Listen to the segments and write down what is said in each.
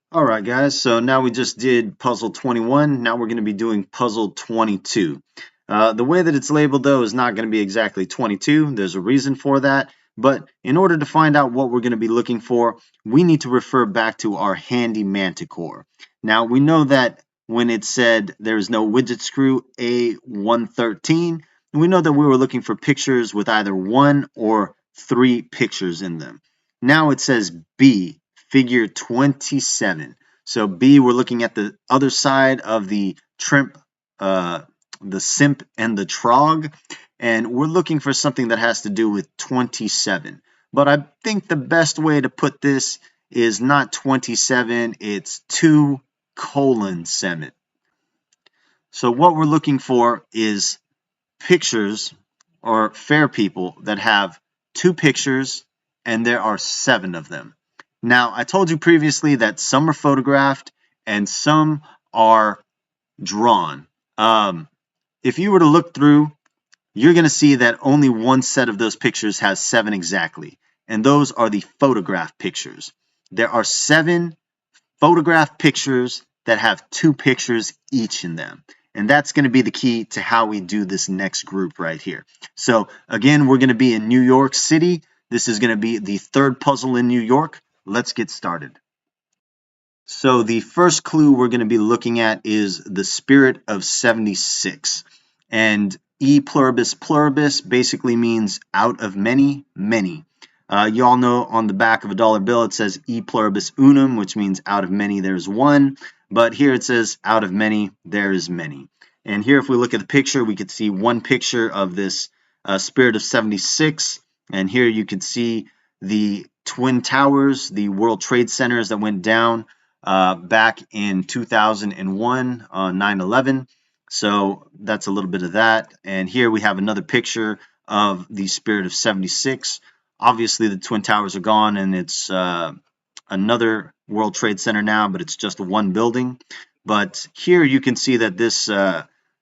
All right, guys. So now we just did puzzle 21. Now we're going to be doing puzzle 22. The way that it's labeled, though, is not going to be exactly 22. There's a reason for that. But in order to find out what we're going to be looking for, we need to refer back to our handy manticore. Now, we know that when it said there's no widget screw A113, we know that we were looking for pictures with either one or three pictures in them. Now it says B, figure 27. So B, we're looking at the other side of the trimp, the simp and the trog, and we're looking for something that has to do with 27. But I think the best way to put this is not 27, it's 2:7. So what we're looking for is pictures or fair people that have two pictures and there are 7 of them. Now, I told you previously that some are photographed and some are drawn. If you were to look through, you're going to see that only one set of those pictures has 7 exactly, and those are the photograph pictures. There are 7 photograph pictures that have 2 pictures each in them. And that's going to be the key to how we do this next group right here. So again, we're going to be in New York City. This is going to be the third puzzle in New York. Let's get started. So the first clue we're going to be looking at is the spirit of 76. And E pluribus pluribus basically means out of many, many. You all know on the back of a dollar bill it says E pluribus unum, which means out of many there's one. But here it says out of many there is many. And here if we look at the picture, we could see one picture of this spirit of 76. And here you can see the Twin Towers, the World Trade Centers that went down back in 2001 on 9/11. So that's a little bit of that. And here we have another picture of the spirit of 76. Obviously, the Twin Towers are gone and it's another World Trade Center now, but it's just one building. But here you can see that this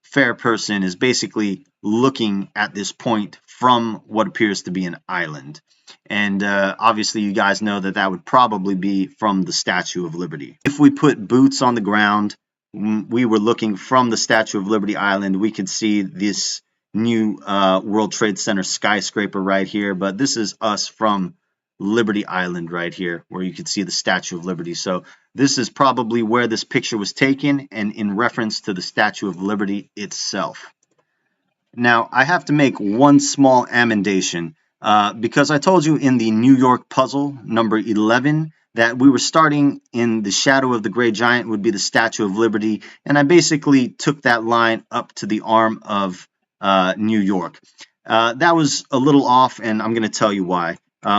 fair person is basically looking at this point from what appears to be an island. And obviously, you guys know that that would probably be from the Statue of Liberty. If we put boots on the ground, we were looking from the Statue of Liberty Island, we could see this new World Trade Center skyscraper right here. But this is us from Liberty Island right here, where you can see the Statue of Liberty. So this is probably where this picture was taken and in reference to the Statue of Liberty itself. Now, I have to make one small amendation because I told you in the New York puzzle, number 11, that we were starting in the shadow of the gray giant would be the Statue of Liberty, and I basically took that line up to the arm of New York. That was a little off, and I'm going to tell you why.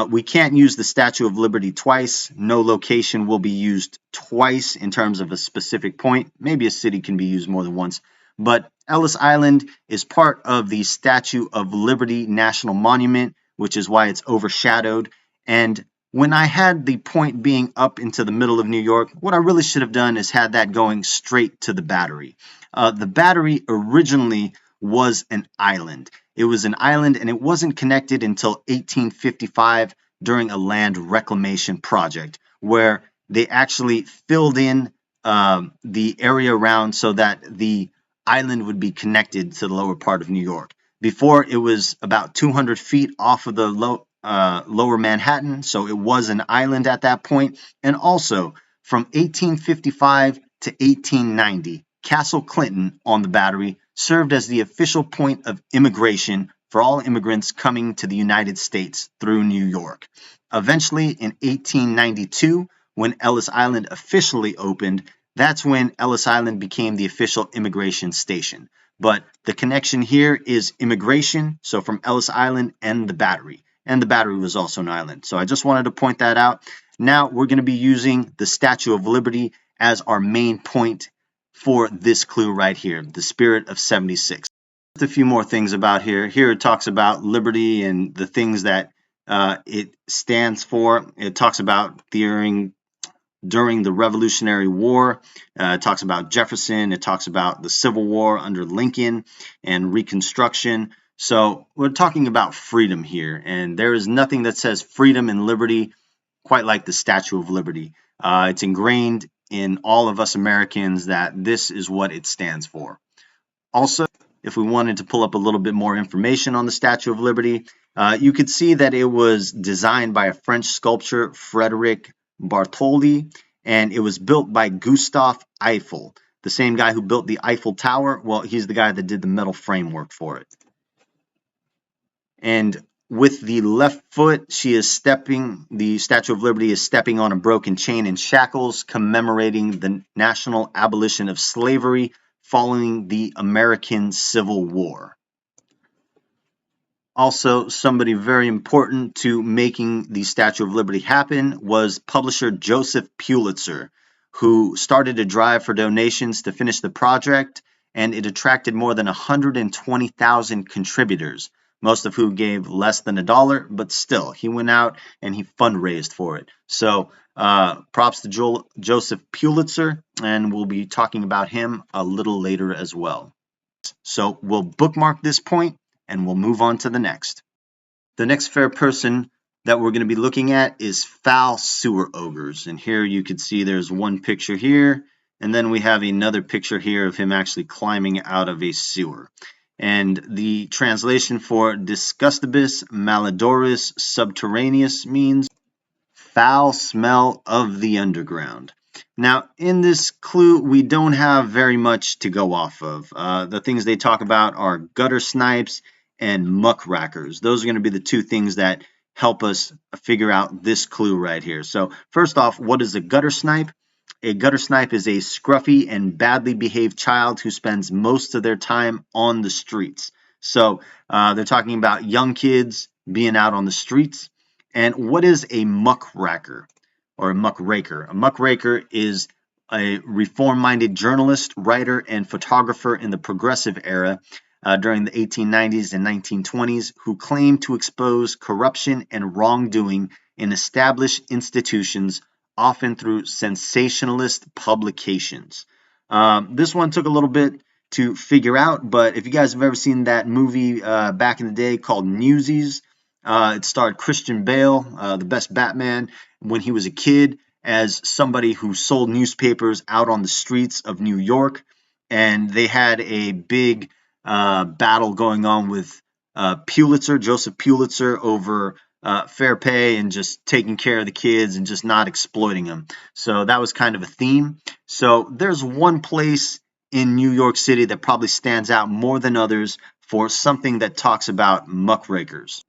We can't use the Statue of Liberty twice. No location will be used twice in terms of a specific point. Maybe a city can be used more than once. But Ellis Island is part of the Statue of Liberty National Monument, which is why it's overshadowed. And when I had the point being up into the middle of New York, what I really should have done is had that going straight to the Battery. The Battery originally was an island. It was an island and it wasn't connected until 1855 during a land reclamation project where they actually filled in the area around so that the island would be connected to the lower part of New York. Before, it was about 200 feet off of the lower Manhattan, so it was an island at that point. And also, from 1855 to 1890, Castle Clinton on the Battery served as the official point of immigration for all immigrants coming to the United States through New York. Eventually, in 1892, when Ellis Island officially opened, that's when Ellis Island became the official immigration station. But the connection here is immigration, so from Ellis Island and the Battery. And the Battery was also an island. So I just wanted to point that out. Now we're going to be using the Statue of Liberty as our main point for this clue right here, the spirit of 76. Just a few more things about here. Here it talks about liberty and the things that it stands for. It talks about during the Revolutionary War. It talks about Jefferson. It talks about the Civil War under Lincoln and Reconstruction. So we're talking about freedom here, and there is nothing that says freedom and liberty quite like the Statue of Liberty. It's ingrained in all of us Americans that this is what it stands for. Also, if we wanted to pull up a little bit more information on the Statue of Liberty, you could see that it was designed by a French sculptor, Frederic Bartholdi, and it was built by Gustave Eiffel, the same guy who built the Eiffel Tower. Well, he's the guy that did the metal framework for it. And with the left foot, the Statue of Liberty is stepping on a broken chain and shackles, commemorating the national abolition of slavery following the American Civil War. Also, somebody very important to making the Statue of Liberty happen was publisher Joseph Pulitzer, who started a drive for donations to finish the project, and it attracted more than 120,000 contributors, most of who gave less than $1, but still, he went out and he fundraised for it. So props to Joseph Pulitzer, and we'll be talking about him a little later as well. So we'll bookmark this point and we'll move on to the next. The next fair person that we're going to be looking at is foul sewer ogres. And here you can see there's one picture here, and then we have another picture here of him actually climbing out of a sewer. And the translation for Disgustibus Malodoris Subterraneus means foul smell of the underground. Now, in this clue, we don't have very much to go off of. The things they talk about are gutter snipes and muckrackers. Those are going to be the two things that help us figure out this clue right here. So first off, what is a gutter snipe? A gutter snipe is a scruffy and badly behaved child who spends most of their time on the streets. So they're talking about young kids being out on the streets. And what is a muckracker or a muckraker? A muckraker is a reform-minded journalist, writer, and photographer in the Progressive era during the 1890s and 1920s who claimed to expose corruption and wrongdoing in established institutions, often through sensationalist publications. This one took a little bit to figure out, but if you guys have ever seen that movie back in the day called Newsies, it starred Christian Bale, the best Batman, when he was a kid, as somebody who sold newspapers out on the streets of New York. And they had a big battle going on with Joseph Pulitzer, over fair pay and just taking care of the kids and just not exploiting them. So that was kind of a theme. So there's one place in New York City that probably stands out more than others for something that talks about muckrakers.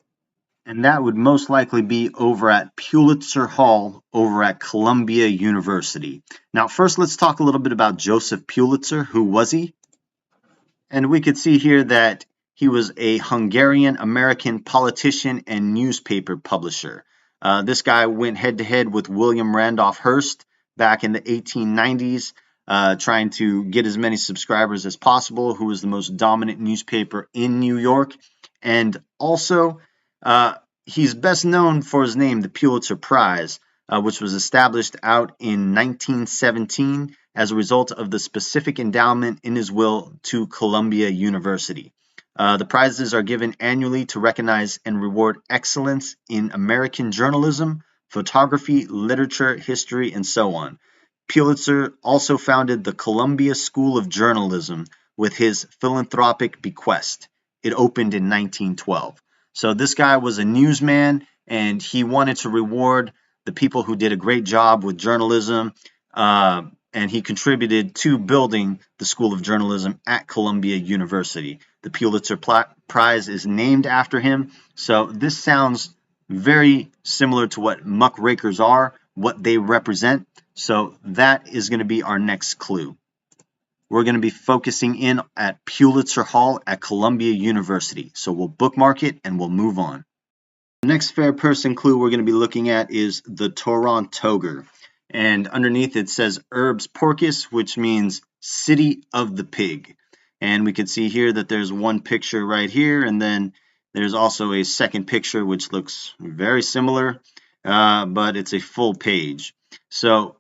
And that would most likely be over at Pulitzer Hall over at Columbia University. Now, first, let's talk a little bit about Joseph Pulitzer. Who was he? And we could see here that he was a Hungarian-American politician and newspaper publisher. This guy went head-to-head with William Randolph Hearst back in the 1890s, trying to get as many subscribers as possible, who was the most dominant newspaper in New York. And also, he's best known for his name, the Pulitzer Prize, which was established out in 1917 as a result of the specific endowment in his will to Columbia University. The prizes are given annually to recognize and reward excellence in American journalism, photography, literature, history, and so on. Pulitzer also founded the Columbia School of Journalism with his philanthropic bequest. It opened in 1912. So this guy was a newsman, and he wanted to reward the people who did a great job with journalism, and he contributed to building the School of Journalism at Columbia University. The Pulitzer Prize is named after him. So this sounds very similar to what muckrakers are, what they represent. So that is going to be our next clue. We're going to be focusing in at Pulitzer Hall at Columbia University. So we'll bookmark it and we'll move on. The next fair person clue we're going to be looking at is the Torontoger. And underneath it says Urbs Porcus, which means City of the Pig. And we can see here that there's one picture right here, and then there's also a second picture which looks very similar, but it's a full page. So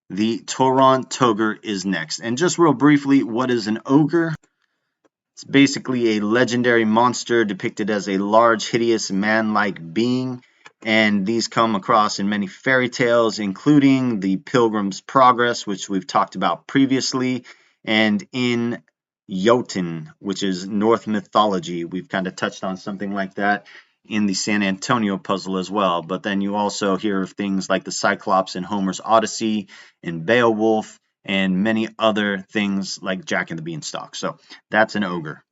the Torontoger is next. And just real briefly, what is an ogre? It's basically a legendary monster depicted as a large, hideous, man-like being. and these come across in many fairy tales, including the Pilgrim's Progress, which we've talked about previously, and in Jotun, which is Norse mythology. We've kind of touched on something like that in the San Antonio puzzle as well. But then you also hear of things like the Cyclops in Homer's Odyssey, and Beowulf, and many other things like Jack and the Beanstalk. So that's an ogre.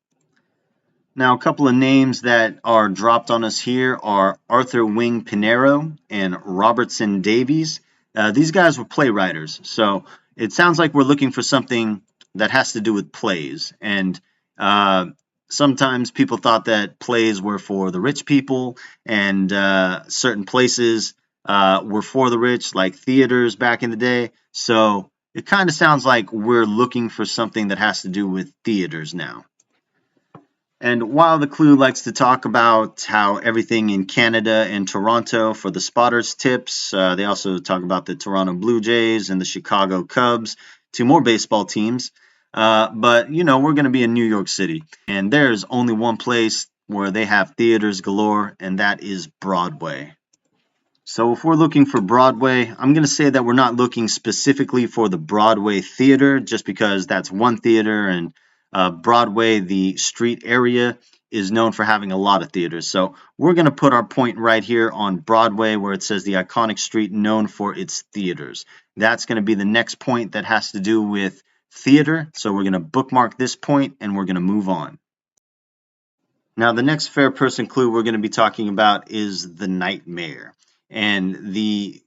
Now, a couple of names that are dropped on us here are Arthur Wing Pinero and Robertson Davies. These guys were playwriters, so it sounds like we're looking for something that has to do with plays. And sometimes people thought that plays were for the rich people, and certain places were for the rich, like theaters back in the day. So it kind of sounds like we're looking for something that has to do with theaters now. And while the clue likes to talk about how everything in Canada and Toronto for the spotters tips, they also talk about the Toronto Blue Jays and the Chicago Cubs, two more baseball teams. But, we're going to be in New York City, and there's only one place where they have theaters galore, and that is Broadway. So if we're looking for Broadway, I'm going to say that we're not looking specifically for the Broadway Theater, just because that's one theater, and Broadway, the street area, is known for having a lot of theaters. So we're going to put our point right here on Broadway, where it says the iconic street known for its theaters. That's going to be the next point that has to do with theater. So we're going to bookmark this point, and we're going to move on. Now, the next fair person clue we're going to be talking about is the nightmare. And the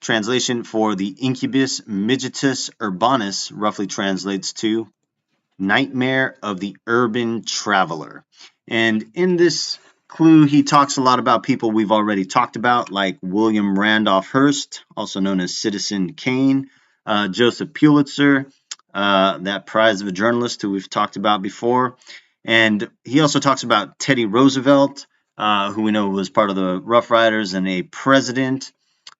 translation for the incubus midgetus urbanus roughly translates to nightmare of the urban traveler. And in this clue, he talks a lot about people we've already talked about, like William Randolph Hearst, also known as Citizen Kane, Joseph Pulitzer, that prize of a journalist who we've talked about before. And he also talks about Teddy Roosevelt, who we know was part of the Rough Riders and a president.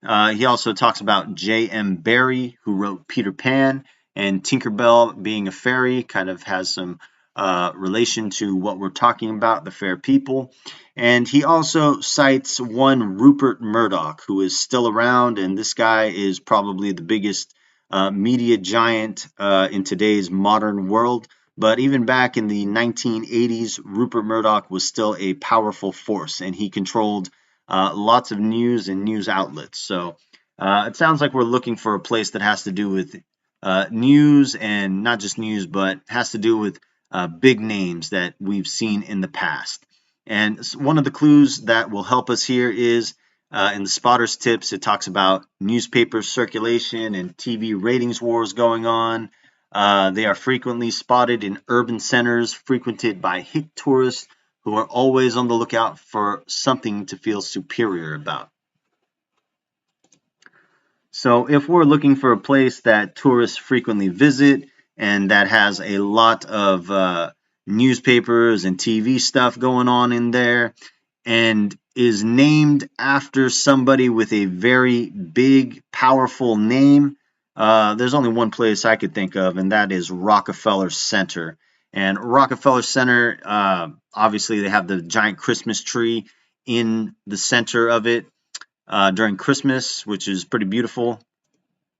He also talks about J.M. Barrie, who wrote Peter Pan, and Tinkerbell being a fairy kind of has some relation to what we're talking about, the fair people. And he also cites one Rupert Murdoch, who is still around, and this guy is probably the biggest media giant in today's modern world. But even back in the 1980s, Rupert Murdoch was still a powerful force, and he controlled lots of news and news outlets. So it sounds like we're looking for a place that has to do with news, and not just news, but has to do with big names that we've seen in the past. And one of the clues that will help us here is in the spotters tips, it talks about newspaper circulation and TV ratings wars going on. They are frequently spotted in urban centers frequented by hick tourists who are always on the lookout for something to feel superior about. So if we're looking for a place that tourists frequently visit and that has a lot of newspapers and TV stuff going on in there, and is named after somebody with a very big, powerful name, there's only one place I could think of, and that is Rockefeller Center. And Rockefeller Center, obviously, they have the giant Christmas tree in the center of it during Christmas, which is pretty beautiful.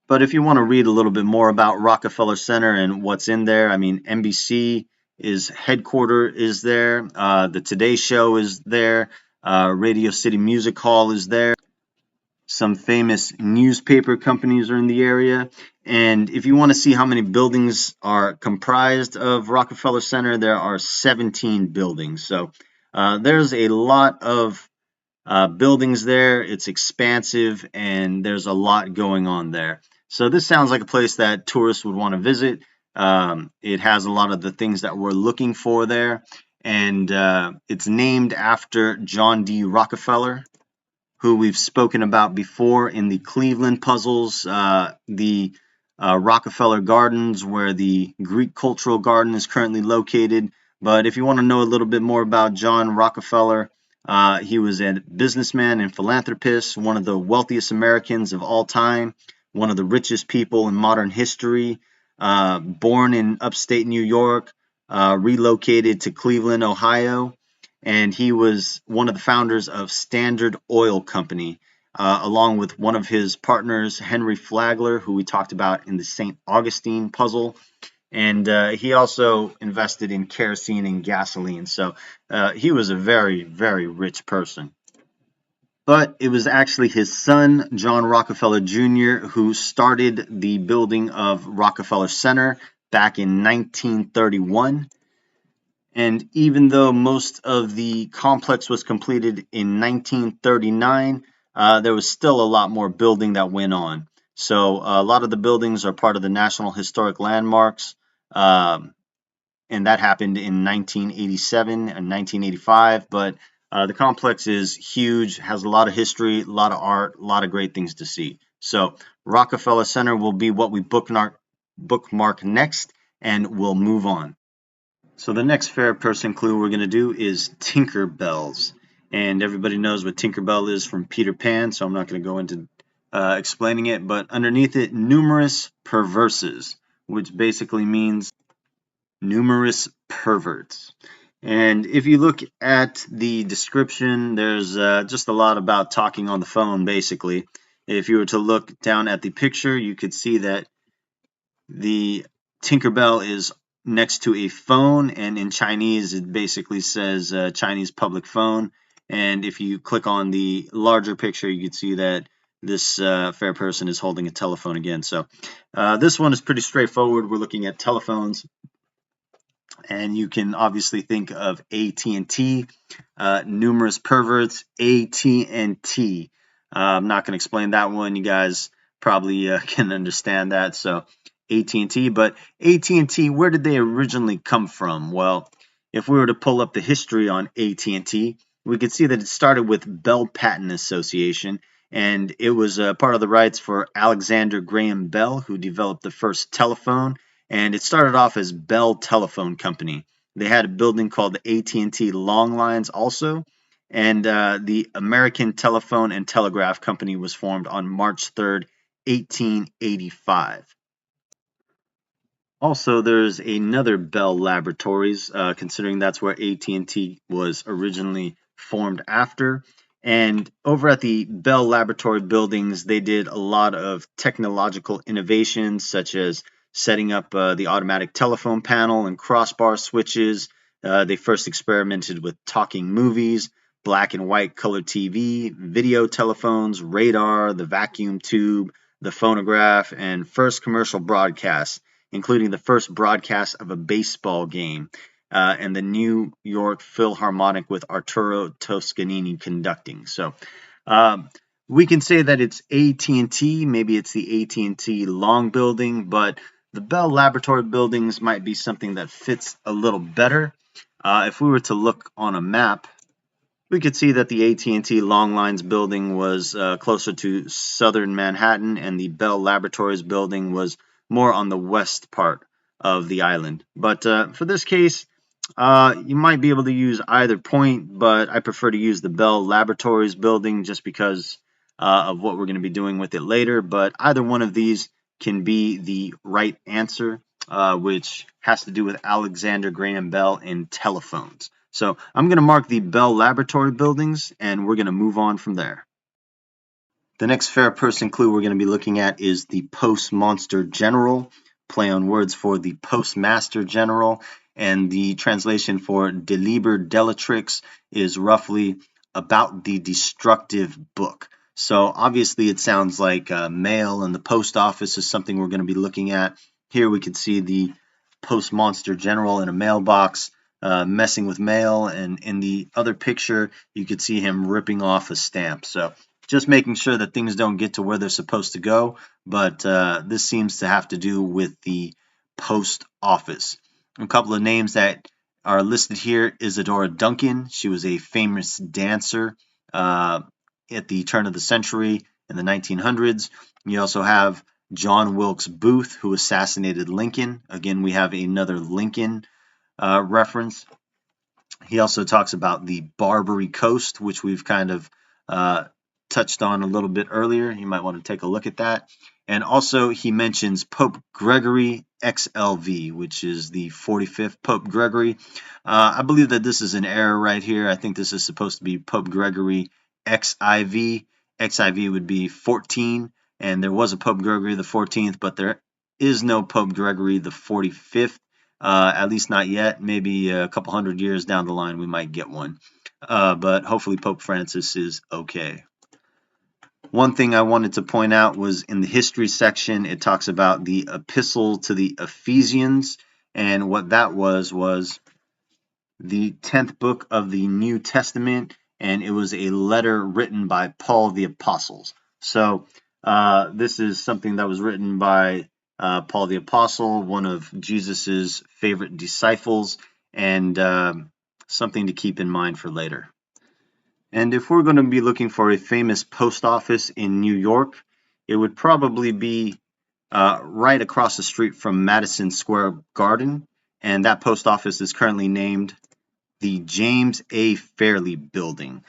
But if you want to read a little bit more about Rockefeller Center and what's in there, I mean, NBC is headquarter is there, the Today Show is there, Radio City Music Hall is there. Some famous newspaper companies are in the area. And if you want to see how many buildings are comprised of Rockefeller Center, there are 17 buildings. So there's a lot of buildings there. It's expansive, and there's a lot going on there. So this sounds like a place that tourists would want to visit. It has a lot of the things that we're looking for there, and it's named after John D. Rockefeller, who we've spoken about before in the Cleveland puzzles, the Rockefeller Gardens, where the Greek Cultural Garden is currently located. But if you want to know a little bit more about John Rockefeller, he was a businessman and philanthropist, one of the wealthiest Americans of all time, one of the richest people in modern history, born in upstate New York, relocated to Cleveland, Ohio, and he was one of the founders of Standard Oil Company, along with one of his partners, Henry Flagler, who we talked about in the St. Augustine puzzle. And he also invested in kerosene and gasoline. So he was a very, very rich person. But it was actually his son, John Rockefeller Jr., who started the building of Rockefeller Center back in 1931. And even though most of the complex was completed in 1939, there was still a lot more building that went on. So a lot of the buildings are part of the National Historic Landmarks, and that happened in 1987 and 1985. But the complex is huge, has a lot of history, a lot of art, a lot of great things to see. So Rockefeller Center will be what we bookmark next, and we'll move on. So the next fair person clue we're going to do is Tinker Bells. And everybody knows what Tinker Bell is from Peter Pan, so I'm not going to go into explaining it. But underneath it, numerous perverses, which basically means numerous perverts. And if you look at the description, there's just a lot about talking on the phone, basically. If you were to look down at the picture, you could see that the Tinkerbell is next to a phone, and in Chinese, it basically says Chinese public phone. And if you click on the larger picture, you can see that this fair person is holding a telephone again. So this one is pretty straightforward. We're looking at telephones, and you can obviously think of AT&T, numerous perverts, AT&T. I'm not going to explain that one. You guys probably can understand that. So AT&T, but AT&T, where did they originally come from? Well, if we were to pull up the history on AT&T, we could see that it started with Bell Patent Association, and it was part of the rights for Alexander Graham Bell, who developed the first telephone, and it started off as Bell Telephone Company. They had a building called the AT&T Long Lines also, and the American Telephone and Telegraph Company was formed on March 3rd, 1885. Also, there's another Bell Laboratories, considering that's where AT&T was originally formed after. And over at the Bell Laboratory buildings, they did a lot of technological innovations, such as setting up the automatic telephone panel and crossbar switches. They first experimented with talking movies, black and white color TV, video telephones, radar, the vacuum tube, the phonograph, and first commercial broadcasts, including the first broadcast of a baseball game, and the New York Philharmonic with Arturo Toscanini conducting. So we can say that it's AT&T. Maybe it's the AT&T Long Building, but the Bell Laboratory buildings might be something that fits a little better. If we were to look on a map, we could see that the AT&T Long Lines building was closer to southern Manhattan, and the Bell Laboratories building was more on the west part of the island. But for this case, you might be able to use either point, but I prefer to use the Bell Laboratories building just because of what we're going to be doing with it later. But either one of these can be the right answer, which has to do with Alexander Graham Bell and telephones. So I'm going to mark the Bell Laboratory buildings, and we're going to move on from there. The next fair person clue we're going to be looking at is the Postmonster General, play on words for the Postmaster General, and the translation for De Liber Delectrix is roughly about the destructive book. So obviously it sounds like mail, and the post office is something we're going to be looking at. Here we can see the Postmonster General in a mailbox messing with mail, and in the other picture you could see him ripping off a stamp. So just making sure that things don't get to where they're supposed to go, but this seems to have to do with the post office. A couple of names that are listed here: Isadora Duncan. She was a famous dancer at the turn of the century in the 1900s. You also have John Wilkes Booth, who assassinated Lincoln. Again, we have another Lincoln reference. He also talks about the Barbary Coast, which we've kind of touched on a little bit earlier. You might want to take a look at that. And also he mentions Pope Gregory XLV, which is the 45th Pope Gregory. I believe that this is an error right here. I think this is supposed to be Pope Gregory XIV. XIV would be 14, and there was a Pope Gregory the 14th, but there is no Pope Gregory the 45th, at least not yet. Maybe a couple hundred years down the line we might get one. But hopefully Pope Francis is okay. One thing I wanted to point out was in the history section, it talks about the epistle to the Ephesians, and what that was the 10th book of the New Testament, and it was a letter written by Paul the Apostle. So this is something that was written by Paul the Apostle, one of Jesus's favorite disciples, and something to keep in mind for later. And if we're going to be looking for a famous post office in New York, it would probably be right across the street from Madison Square Garden, and that post office is currently named the James A. Fairley Building.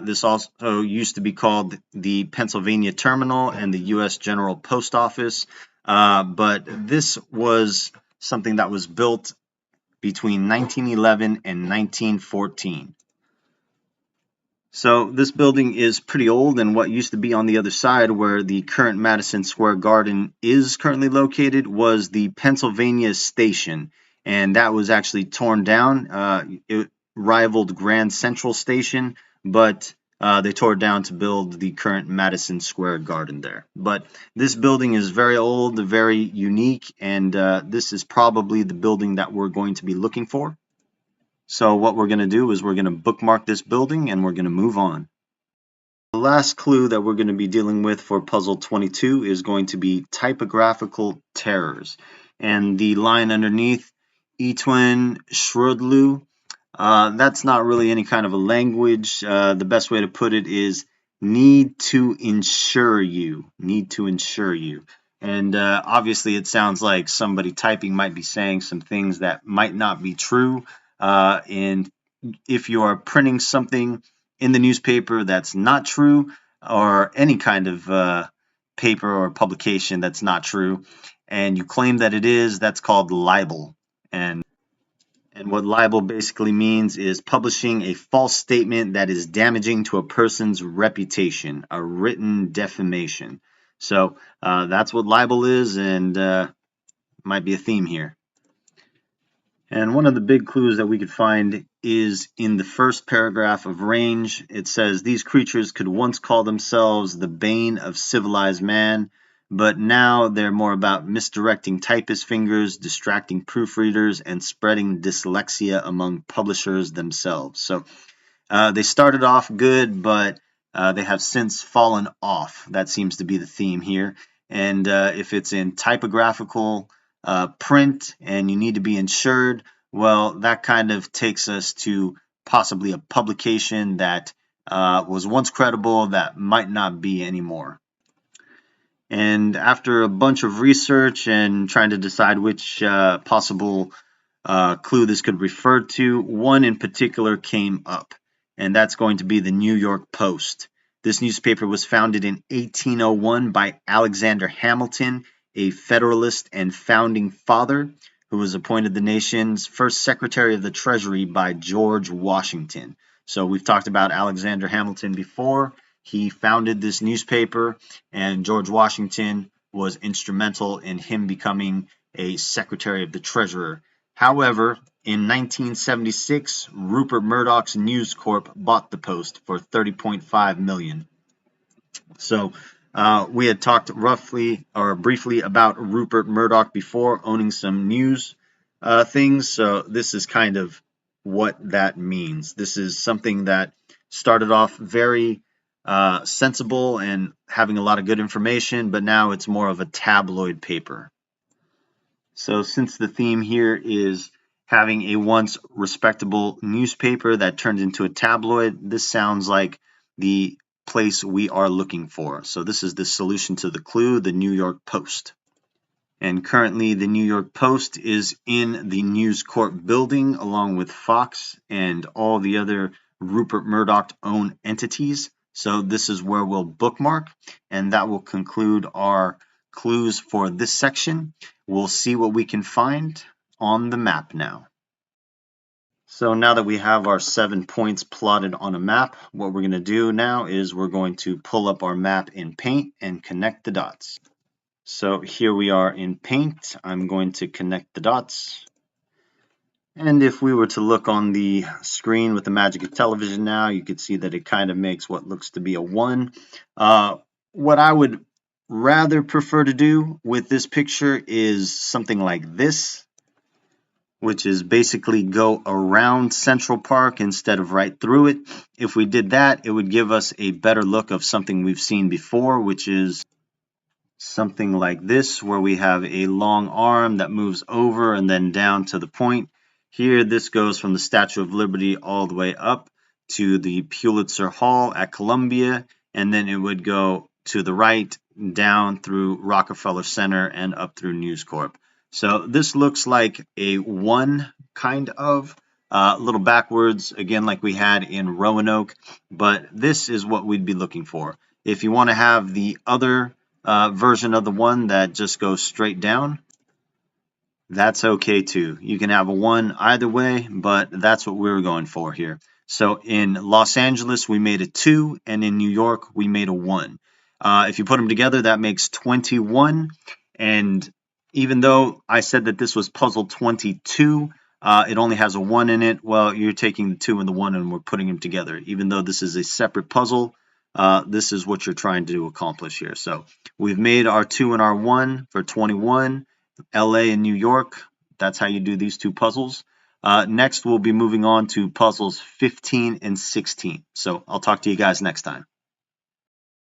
This also used to be called the Pennsylvania Terminal and the U.S. General Post Office, but this was something that was built between 1911 and 1914. So this building is pretty old, and what used to be on the other side where the current Madison Square Garden is currently located was the Pennsylvania Station, and that was actually torn down. It rivaled Grand Central Station, but they tore it down to build the current Madison Square Garden there. But this building is very old, very unique, and this is probably the building that we're going to be looking for. So what we're going to do is we're going to bookmark this building and we're going to move on. The last clue that we're going to be dealing with for puzzle 22 is going to be typographical terrors. And the line underneath, Etwen Schrodlu, that's not really any kind of a language. The best way to put it is need to ensure you. Need to ensure you. And obviously it sounds like somebody typing might be saying some things that might not be true. And if you are printing something in the newspaper that's not true, or any kind of paper or publication that's not true, and you claim that it is, that's called libel. And what libel basically means is publishing a false statement that is damaging to a person's reputation, a written defamation. So that's what libel is, and might be a theme here. And one of the big clues that we could find is in the first paragraph of Range. It says, these creatures could once call themselves the bane of civilized man, but now they're more about misdirecting typist fingers, distracting proofreaders, and spreading dyslexia among publishers themselves. So they started off good, but they have since fallen off. That seems to be the theme here. And if it's in typographical print and you need to be insured, well, that kind of takes us to possibly a publication that was once credible that might not be anymore. And after a bunch of research and trying to decide which possible clue this could refer to, one in particular came up, and that's going to be the New York Post. This newspaper was founded in 1801 by Alexander Hamilton, a Federalist and founding father who was appointed the nation's first Secretary of the Treasury by George Washington. So we've talked about Alexander Hamilton before. He founded this newspaper, and George Washington was instrumental in him becoming a Secretary of the Treasury. However, in 1976, Rupert Murdoch's News Corp bought the Post for $30.5 million. So we had talked roughly or briefly about Rupert Murdoch before, owning some news things. So this is kind of what that means. This is something that started off very sensible and having a lot of good information, but now it's more of a tabloid paper. So since the theme here is having a once respectable newspaper that turns into a tabloid, this sounds like the place we are looking for. So this is the solution to the clue, the New York Post. And currently the New York Post is in the News Corp building along with Fox and all the other Rupert Murdoch owned entities. So this is where we'll bookmark, and that will conclude our clues for this section. We'll see what we can find on the map now. So now that we have our 7 points plotted on a map, what we're going to do now is we're going to pull up our map in Paint and connect the dots. So here we are in Paint. I'm going to connect the dots. And if we were to look on the screen with the magic of television now, you could see that it kind of makes what looks to be a 1. What I would rather prefer to do with this picture is something like this, which is basically go around Central Park instead of right through it. If we did that, it would give us a better look of something we've seen before, which is something like this, where we have a long arm that moves over and then down to the point. Here, this goes from the Statue of Liberty all the way up to the Pulitzer Hall at Columbia, and then it would go to the right, down through Rockefeller Center and up through News Corp. So this looks like a 1 kind of, a little backwards, again, like we had in Roanoke, but this is what we'd be looking for. If you want to have the other version of the 1 that just goes straight down, that's okay too. You can have a 1 either way, but that's what we were going for here. So in Los Angeles, we made a 2, and in New York, we made a 1. If you put them together, that makes 21. And even though I said that this was puzzle 22, it only has a 1 in it. Well, you're taking the 2 and the 1 and we're putting them together. Even though this is a separate puzzle, this is what you're trying to accomplish here. So we've made our 2 and our 1 for 21. LA and New York, that's how you do these 2 puzzles. Next, we'll be moving on to puzzles 15 and 16. So I'll talk to you guys next time.